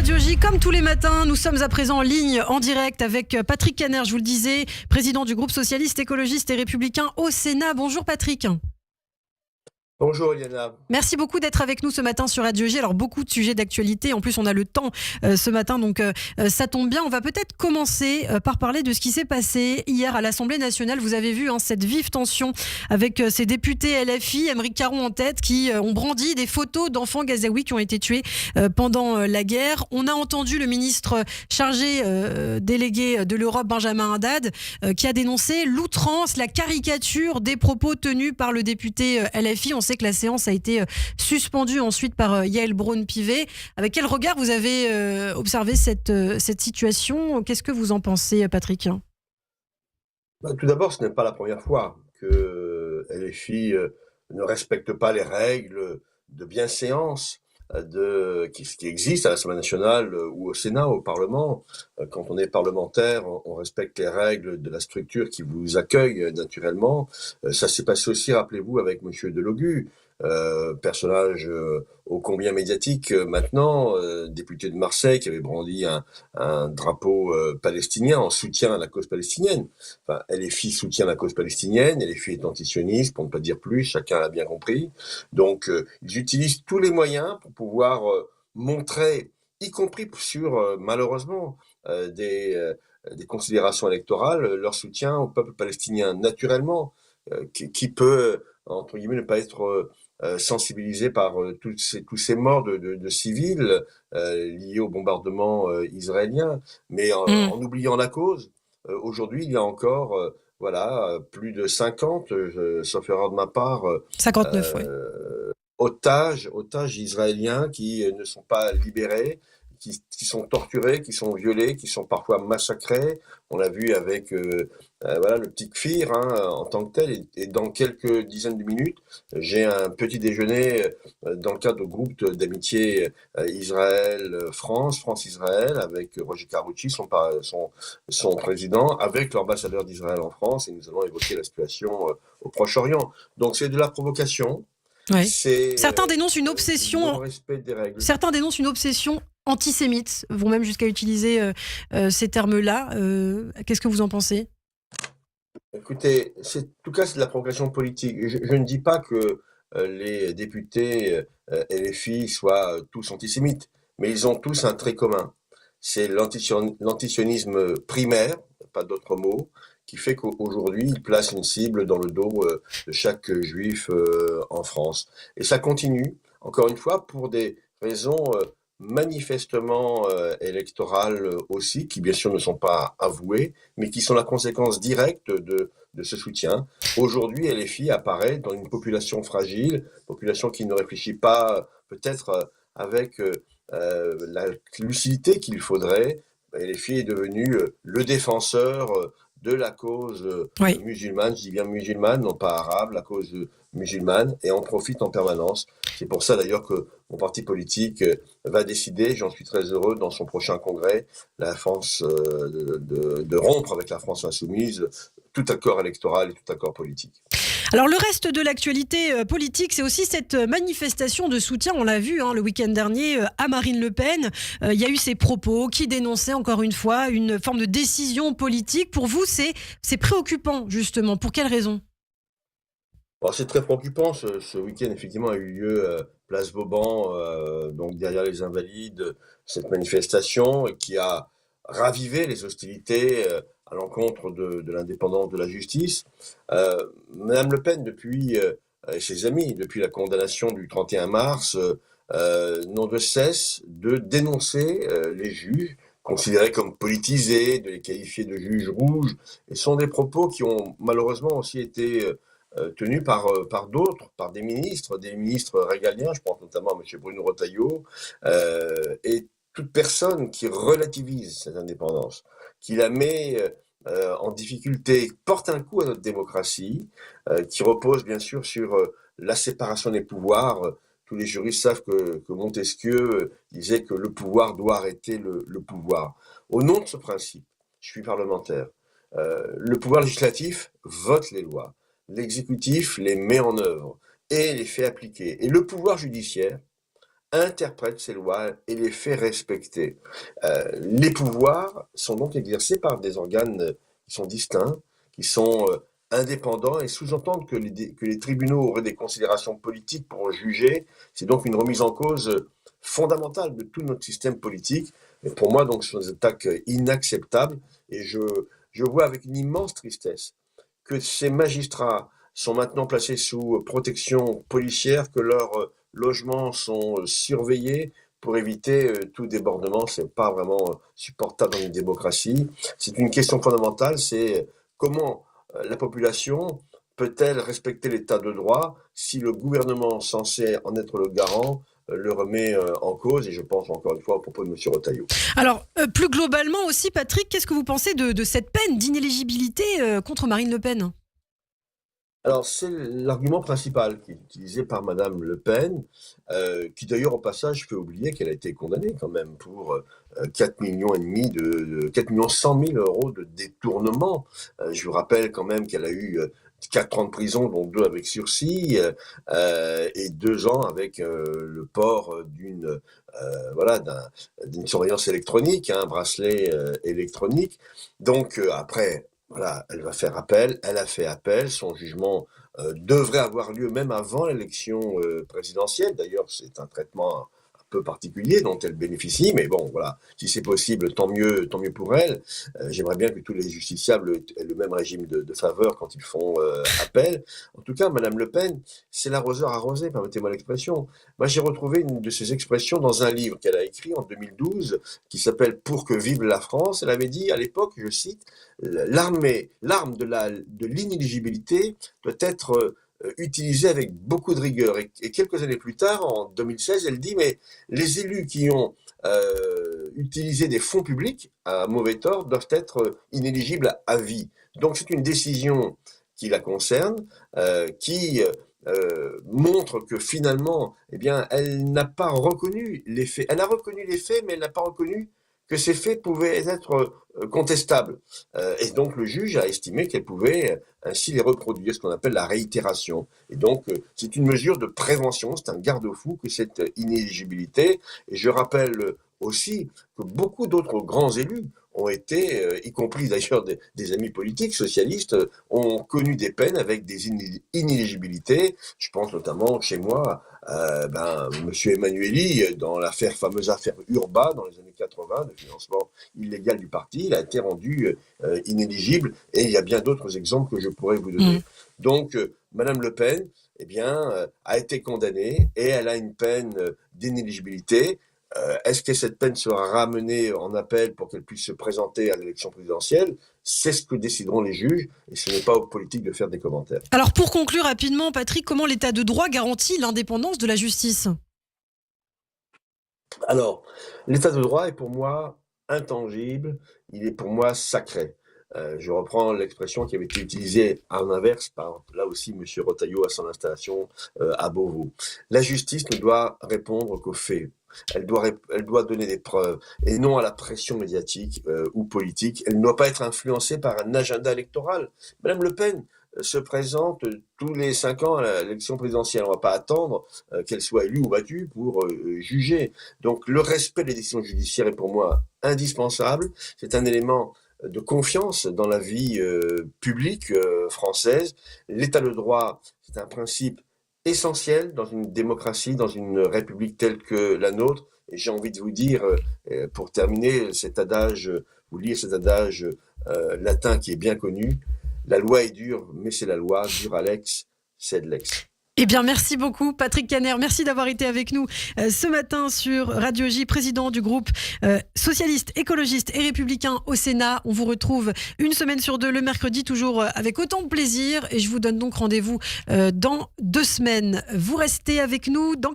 Radio J, comme tous les matins, nous sommes à présent en ligne, en direct avec Patrick Kanner, je vous le disais, président du groupe socialiste, écologiste et républicain au Sénat. Bonjour Patrick. Bonjour Eliana. Merci beaucoup d'être avec nous ce matin sur Radio J. Alors beaucoup de sujets d'actualité, en plus on a le temps ce matin, donc ça tombe bien. On va peut-être commencer par parler de ce qui s'est passé hier à l'Assemblée nationale. Vous avez vu cette vive tension avec ces députés LFI, Aymeric Caron en tête, qui ont brandi des photos d'enfants gazaouis qui ont été tués pendant la guerre. On a entendu le ministre chargé délégué de l'Europe, Benjamin Haddad, qui a dénoncé l'outrance, la caricature des propos tenus par le député LFI. On sait que la séance a été suspendue ensuite par Yaël Braun-Pivet. Avec quel regard vous avez observé cette situation ? Qu'est-ce que vous en pensez, Patrick ? Tout d'abord, ce n'est pas la première fois que LFI ne respecte pas les règles de bienséance qui existent à l'Assemblée nationale ou au Sénat, au Parlement. Quand on est parlementaire, on respecte les règles de la structure qui vous accueille naturellement. Ça s'est passé aussi, rappelez-vous, avec Monsieur Delogu, personnage ô combien médiatique maintenant, député de Marseille, qui avait brandi un drapeau palestinien en soutien à la cause palestinienne. Enfin, LFI soutient la cause palestinienne, LFI est antisioniste, pour ne pas dire plus, chacun l'a bien compris. Donc, ils utilisent tous les moyens pour pouvoir montrer, y compris sur, malheureusement, des considérations électorales, leur soutien au peuple palestinien. Naturellement, qui peut, entre guillemets, ne pas être sensibilisé par tous ces morts de civils liés au bombardement israélien, mais en oubliant la cause. Aujourd'hui, il y a encore plus de 50, sauf erreur de ma part, 59, oui. otages israéliens qui ne sont pas libérés, qui sont torturés, qui sont violés, qui sont parfois massacrés. On l'a vu avec le petit Kfir en tant que tel. Et dans quelques dizaines de minutes, j'ai un petit déjeuner dans le cadre du groupe d'amitié Israël-France, France-Israël, avec Roger Carucci, son président, avec l'ambassadeur d'Israël en France, et nous allons évoquer la situation au Proche-Orient. Donc c'est de la provocation. Ouais. Certains dénoncent une obsession. Respect des règles. Certains dénoncent une obsession antisémite, vont même jusqu'à utiliser ces termes-là. Qu'est-ce que vous en pensez ? Écoutez, en tout cas, c'est de la provocation politique. Je ne dis pas que les députés LFI soient tous antisémites, mais ils ont tous un trait commun. C'est l'antisionisme primaire, pas d'autre mot, qui fait qu'aujourd'hui, ils placent une cible dans le dos de chaque juif en France. Et ça continue, encore une fois, pour des raisons manifestement électorales aussi, qui bien sûr ne sont pas avouées, mais qui sont la conséquence directe de ce soutien. Aujourd'hui, LFI apparaît dans une population fragile, population qui ne réfléchit pas peut-être avec la lucidité qu'il faudrait. LFI est devenu le défenseur de la cause musulmane, je dis bien musulmane, non pas arabe, la cause musulmane, et en profite en permanence. C'est pour ça d'ailleurs que mon parti politique va décider, j'en suis très heureux, dans son prochain congrès, la France de rompre avec la France insoumise, tout accord électoral et tout accord politique. Alors le reste de l'actualité politique, c'est aussi cette manifestation de soutien, on l'a vu le week-end dernier, à Marine Le Pen. Il y a eu ces propos qui dénonçaient encore une fois une forme de décision politique. Pour vous, c'est préoccupant justement. Pour quelles raisons ? Alors, c'est très préoccupant. Ce week-end, effectivement, a eu lieu place Vauban, donc derrière les Invalides, cette manifestation qui a ravivé les hostilités à l'encontre de l'indépendance de la justice. Madame Le Pen, depuis et ses amis, depuis la condamnation du 31 mars, n'ont de cesse de dénoncer les juges, considérés comme politisés, de les qualifier de juges rouges, et ce sont des propos qui ont malheureusement aussi été tenus par d'autres, par des ministres régaliens, je pense notamment à M. Bruno Retailleau, et toute personne qui relativise cette indépendance, qui la met en difficulté, porte un coup à notre démocratie, qui repose bien sûr sur la séparation des pouvoirs. Tous les juristes savent que Montesquieu disait que le pouvoir doit arrêter le pouvoir. Au nom de ce principe, je suis parlementaire, le pouvoir législatif vote les lois, l'exécutif les met en œuvre et les fait appliquer. Et le pouvoir judiciaire interprète ces lois et les fait respecter. Les pouvoirs sont donc exercés par des organes qui sont distincts, qui sont indépendants et sous-entendent que les tribunaux auraient des considérations politiques pour juger. C'est donc une remise en cause fondamentale de tout notre système politique. Et pour moi, donc, ce sont des attaques inacceptables et je vois avec une immense tristesse que ces magistrats sont maintenant placés sous protection policière, que leurs logements sont surveillés pour éviter tout débordement. C'est pas vraiment supportable dans une démocratie. C'est une question fondamentale, c'est comment la population peut-elle respecter l'état de droit si le gouvernement censé en être le garant le remet en cause, et je pense encore une fois au propos de M. Retailleau. Alors, plus globalement aussi, Patrick, qu'est-ce que vous pensez de cette peine d'inéligibilité contre Marine Le Pen ? Alors, c'est l'argument principal qui est utilisé par Madame Le Pen, qui d'ailleurs au passage fait oublier qu'elle a été condamnée quand même pour 4 millions et demi 4 millions 100 000 euros de détournement. Je vous rappelle quand même qu'elle a eu 4 ans de prison, dont 2 avec sursis, et 2 ans avec le port d'une surveillance électronique, un bracelet électronique. Donc après, voilà, elle va faire appel, elle a fait appel, son jugement devrait avoir lieu même avant l'élection présidentielle. D'ailleurs, c'est un traitement un peu particulier dont elle bénéficie, mais bon, voilà, si c'est possible, tant mieux pour elle. J'aimerais bien que tous les justiciables aient le même régime de faveur quand ils font appel. En tout cas, Madame Le Pen, c'est l'arroseur arrosé, permettez-moi l'expression. Moi, j'ai retrouvé une de ces expressions dans un livre qu'elle a écrit en 2012, qui s'appelle « Pour que vive la France ». Elle avait dit à l'époque, je cite, « l'arme de l'inéligibilité doit être utilisée avec beaucoup de rigueur ». Et quelques années plus tard, en 2016, elle dit « Mais les élus qui ont utilisé des fonds publics à mauvais tort doivent être inéligibles à vie ». Donc c'est une décision qui la concerne, qui montre que finalement, eh bien, elle n'a pas reconnu les faits. Elle a reconnu les faits, mais elle n'a pas reconnu que ces faits pouvaient être contestables. Et donc le juge a estimé qu'elle pouvait ainsi les reproduire, ce qu'on appelle la réitération. Et donc c'est une mesure de prévention, c'est un garde-fou que cette inéligibilité. Et je rappelle aussi que beaucoup d'autres grands élus ont été, y compris d'ailleurs des amis politiques socialistes, ont connu des peines avec des inéligibilités. Je pense notamment chez moi, Monsieur Emmanuelli, dans fameuse affaire Urba, dans les années 80, de financement illégal du parti, il a été rendu inéligible, et il y a bien d'autres exemples que je pourrais vous donner. Donc, Madame Le Pen, eh bien, a été condamnée, et elle a une peine d'inéligibilité. Est-ce que cette peine sera ramenée en appel pour qu'elle puisse se présenter à l'élection présidentielle ? C'est ce que décideront les juges, et ce n'est pas aux politiques de faire des commentaires. Alors pour conclure rapidement, Patrick, comment l'état de droit garantit l'indépendance de la justice ? Alors, l'état de droit est pour moi intangible, il est pour moi sacré. Je reprends l'expression qui avait été utilisée en inverse par, là aussi, M. Retailleau à son installation à Beauvau. La justice ne doit répondre qu'aux faits. Elle doit donner des preuves et non à la pression médiatique ou politique. Elle ne doit pas être influencée par un agenda électoral. Madame Le Pen se présente tous les 5 ans à l'élection présidentielle. On ne va pas attendre qu'elle soit élue ou battue pour juger. Donc le respect des décisions judiciaires est pour moi indispensable. C'est un élément de confiance dans la vie publique française. L'état de droit, c'est un principe essentiel dans une démocratie, dans une république telle que la nôtre. Et j'ai envie de vous dire, pour terminer, vous lire cet adage latin qui est bien connu, la loi est dure, mais c'est la loi, dura lex, sed lex. Eh bien, merci beaucoup, Patrick Caner. Merci d'avoir été avec nous ce matin sur Radio J, président du groupe socialiste, écologiste et républicain au Sénat. On vous retrouve une semaine sur 2 le mercredi, toujours avec autant de plaisir. Et je vous donne donc rendez-vous dans 2 semaines. Vous restez avec nous dans